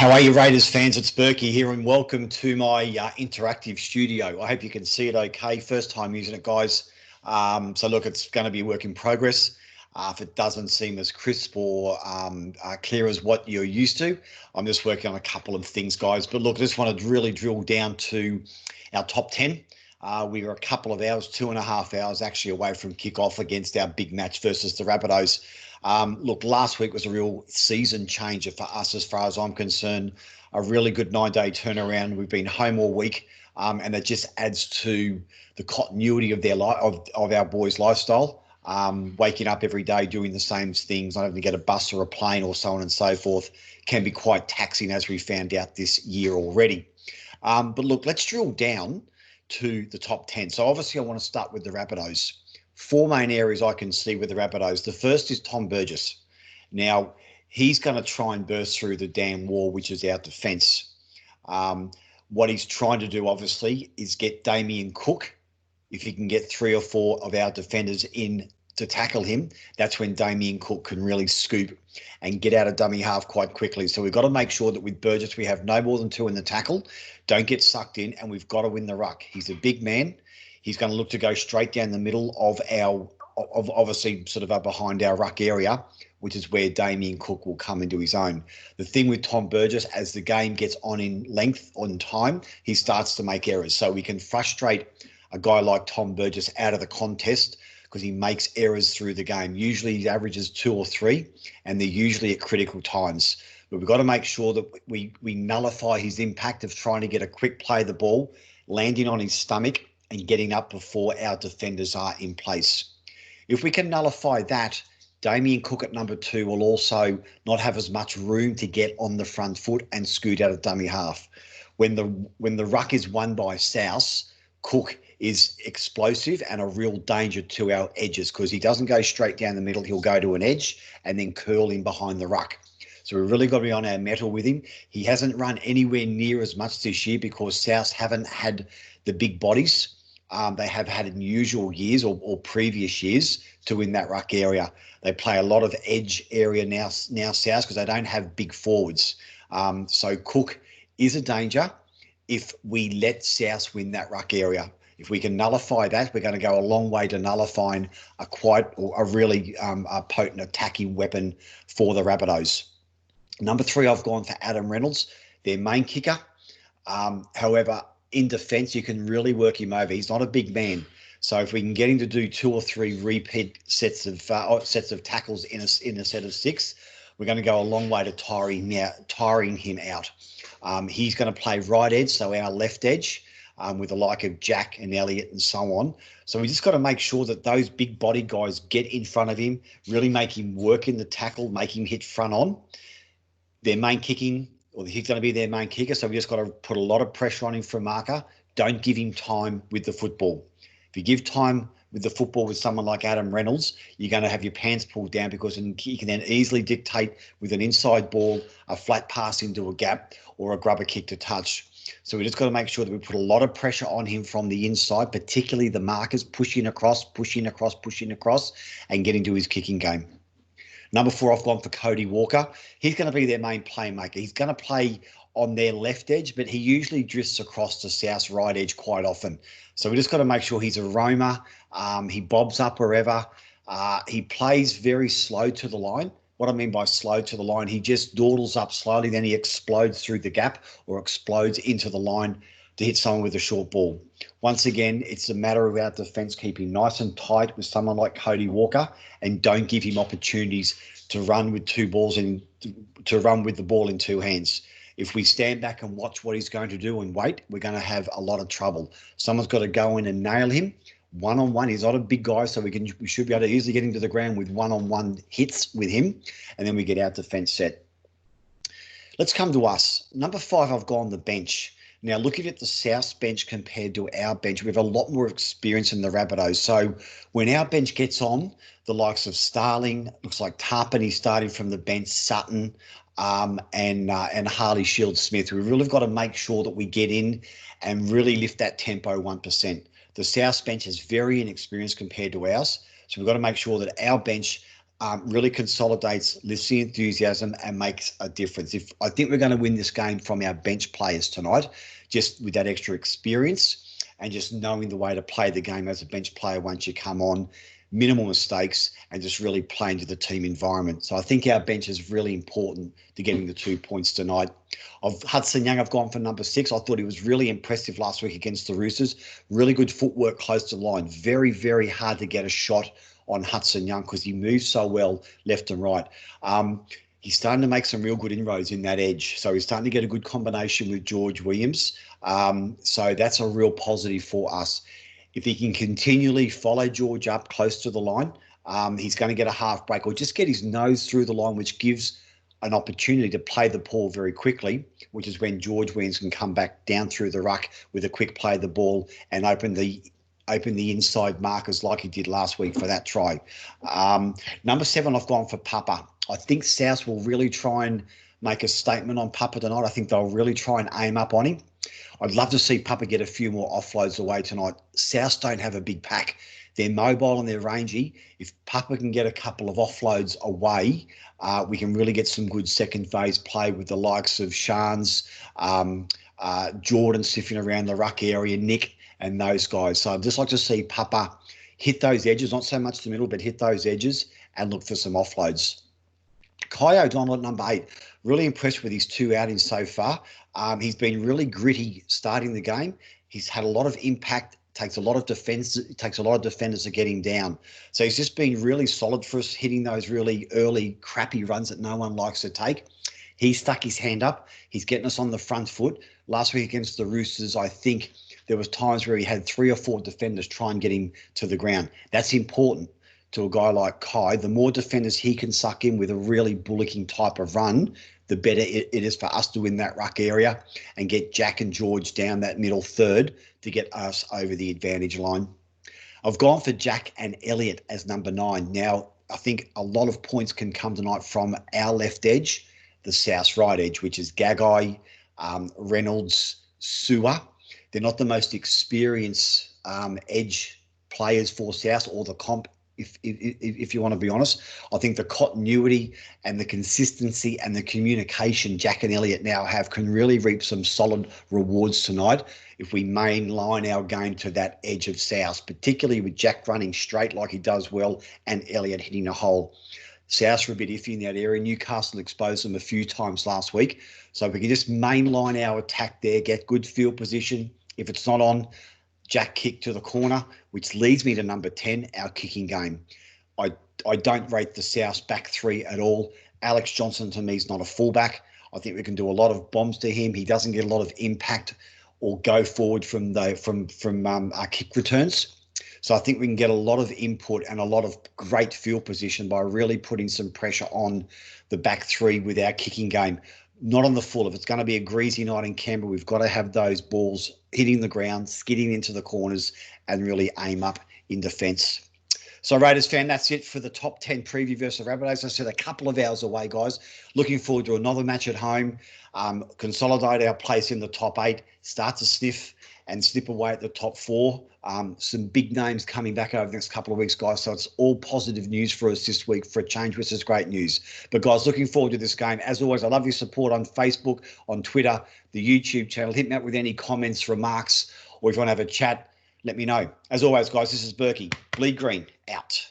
How are you, Raiders fans? It's Bourkeys here, and welcome to my interactive studio. I hope you can see it okay. First time using it, guys. So look, it's going to be a work in progress. If it doesn't seem as crisp or clear as what you're used to, I'm just working on a couple of things, guys. But look, I just want to really drill down to our top 10. We were a couple of hours, 2.5 hours actually away from kickoff against our big match versus the Rabbitohs. Look, last week was a real season changer for us as far as I'm concerned. A really good 9-day turnaround. We've been home all week, and that just adds to the continuity of their of our boys' lifestyle. Waking up every day doing the same things, not having to get a bus or a plane or so on and so forth, can be quite taxing, as we found out this year already. But look, let's drill down to the top 10. So obviously I want to start with the Rabbitohs. 4 main areas I can see with the Rabbitohs. The first is Tom Burgess. Now, he's going to try and burst through the damn wall, which is our defence. What he's trying to do, obviously, is get Damien Cook. If he can get 3 or 4 of our defenders in to tackle him, that's when Damien Cook can really scoop and get out of dummy half quite quickly. So we've got to make sure that with Burgess, we have no more than 2 in the tackle. Don't get sucked in, and we've got to win the ruck. He's a big man. He's going to look to go straight down the middle of obviously sort of behind our ruck area, which is where Damien Cook will come into his own. The thing with Tom Burgess, as the game gets on in length, on time, he starts to make errors. So we can frustrate a guy like Tom Burgess out of the contest because he makes errors through the game. Usually he averages 2 or 3, and they're usually at critical times. But we've got to make sure that we nullify his impact of trying to get a quick play of the ball, landing on his stomach, and getting up before our defenders are in place. If we can nullify that, Damien Cook at number 2 will also not have as much room to get on the front foot and scoot out of dummy half. When the ruck is won by South, Cook is explosive and a real danger to our edges because he doesn't go straight down the middle. He'll go to an edge and then curl in behind the ruck. So we've really got to be on our mettle with him. He hasn't run anywhere near as much this year because South haven't had the big bodies. They have had in usual years or previous years to win that ruck area. They play a lot of edge area now South because they don't have big forwards. So Cook is a danger if we let South win that ruck area. If we can nullify that, we're going to go a long way to nullifying a really potent attacking weapon for the Rabbitohs. Number 3, I've gone for Adam Reynolds, their main kicker. However, in defence, you can really work him over. He's not a big man. So if we can get him to do 2 or 3 repeat sets of tackles in a set of 6, we're going to go a long way to tiring him out. He's going to play right edge, so our left edge, with the like of Jack and Elliott and so on. So we just got to make sure that those big body guys get in front of him, really make him work in the tackle, make him hit front on. Their main kicking, or he's going to be their main kicker, so we just got to put a lot of pressure on him for a marker. Don't give him time with the football. If you give time with the football with someone like Adam Reynolds, you're going to have your pants pulled down because he can then easily dictate with an inside ball, a flat pass into a gap, or a grubber kick to touch. So we just got to make sure that we put a lot of pressure on him from the inside, particularly the markers, pushing across, and getting to his kicking game. Number 4, I've gone for Cody Walker. He's going to be their main playmaker. He's going to play on their left edge, but he usually drifts across to South's right edge quite often. So we just got to make sure he's a roamer. He bobs up wherever. He plays very slow to the line. What I mean by slow to the line, he just dawdles up slowly, then he explodes through the gap or explodes into the line to hit someone with a short ball. Once again, it's a matter of our defence keeping nice and tight with someone like Cody Walker and don't give him opportunities to run with 2 balls and to run with the ball in 2 hands. If we stand back and watch what he's going to do and wait, we're going to have a lot of trouble. Someone's got to go in and nail him one-on-one. He's not a big guy, so we should be able to easily get him to the ground with one-on-one hits with him, and then we get our defence set. Let's come to us. Number 5, I've gone the bench. Now, looking at the South bench compared to our bench, we have a lot more experience in the Rabbitohs. So when our bench gets on, the likes of Starling, looks like Tarpany starting from the bench, Sutton, and Harley Shield-Smith. We've really got to make sure that we get in and really lift that tempo 1%. The South bench is very inexperienced compared to ours. So we've got to make sure that our bench really consolidates, lifts the enthusiasm and makes a difference. If I think we're going to win this game from our bench players tonight, just with that extra experience and just knowing the way to play the game as a bench player once you come on, minimal mistakes and just really playing to the team environment. So I think our bench is really important to getting the 2 points tonight. Of Hudson Young, I've gone for number 6. I thought he was really impressive last week against the Roosters. Really good footwork close to the line. Very, very hard to get a shot on Hudson Young because he moves so well left and right. He's starting to make some real good inroads in that edge. So he's starting to get a good combination with George Williams. So that's a real positive for us. If he can continually follow George up close to the line, he's going to get a half break or just get his nose through the line, which gives an opportunity to play the ball very quickly, which is when George Williams can come back down through the ruck with a quick play of the ball and open the inside markers like he did last week for that try. Number 7, I've gone for Papa. I think South will really try and make a statement on Papa tonight. I think they'll really try and aim up on him. I'd love to see Papa get a few more offloads away tonight. South don't have a big pack. They're mobile and they're rangy. If Papa can get a couple of offloads away, we can really get some good second phase play with the likes of Shans, Jordan sniffing around the ruck area, Nick and those guys. So I'd just like to see Papa hit those edges, not so much the middle, but hit those edges and look for some offloads. Kai O'Donnell at number 8, really impressed with his 2 outings so far. He's been really gritty starting the game. He's had a lot of impact, takes a lot of defense, it takes a lot of defenders to get him down. So he's just been really solid for us, hitting those really early crappy runs that no one likes to take. He stuck his hand up. He's getting us on the front foot. Last week against the Roosters, I think there was times where he had 3 or 4 defenders try and get him to the ground. That's important to a guy like Kai. The more defenders he can suck in with a really bullocking type of run, the better it is for us to win that ruck area and get Jack and George down that middle third to get us over the advantage line. I've gone for Jack and Elliott as number 9. Now, I think a lot of points can come tonight from our left edge, the South's right edge, which is Gagai, Reynolds, Sewer. They're not the most experienced edge players for South or the comp, if you want to be honest. I think the continuity and the consistency and the communication Jack and Elliott now have can really reap some solid rewards tonight if we mainline our game to that edge of South, particularly with Jack running straight like he does well and Elliott hitting a hole. South are a bit iffy in that area. Newcastle exposed them a few times last week. So if we can just mainline our attack there, get good field position. If it's not on, Jack kick to the corner, which leads me to number 10, our kicking game. I don't rate the South back 3 at all. Alex Johnson to me is not a fullback. I think we can do a lot of bombs to him. He doesn't get a lot of impact or go forward from our kick returns. So I think we can get a lot of input and a lot of great field position by really putting some pressure on the back 3 with our kicking game. Not on the full. If it's going to be a greasy night in Canberra, we've got to have those balls hitting the ground, skidding into the corners, and really aim up in defence. So Raiders fan, that's it for the top 10 preview versus Rabbitohs. As I said, a couple of hours away, guys. Looking forward to another match at home. Consolidate our place in the top 8. Start to sniff and snip away at the top 4. Some big names coming back over the next couple of weeks, guys. So it's all positive news for us this week for a change, which is great news. But, guys, looking forward to this game. As always, I love your support on Facebook, on Twitter, the YouTube channel. Hit me up with any comments, remarks, or if you want to have a chat, let me know. As always, guys, this is Bourkeys. Bleed green, out.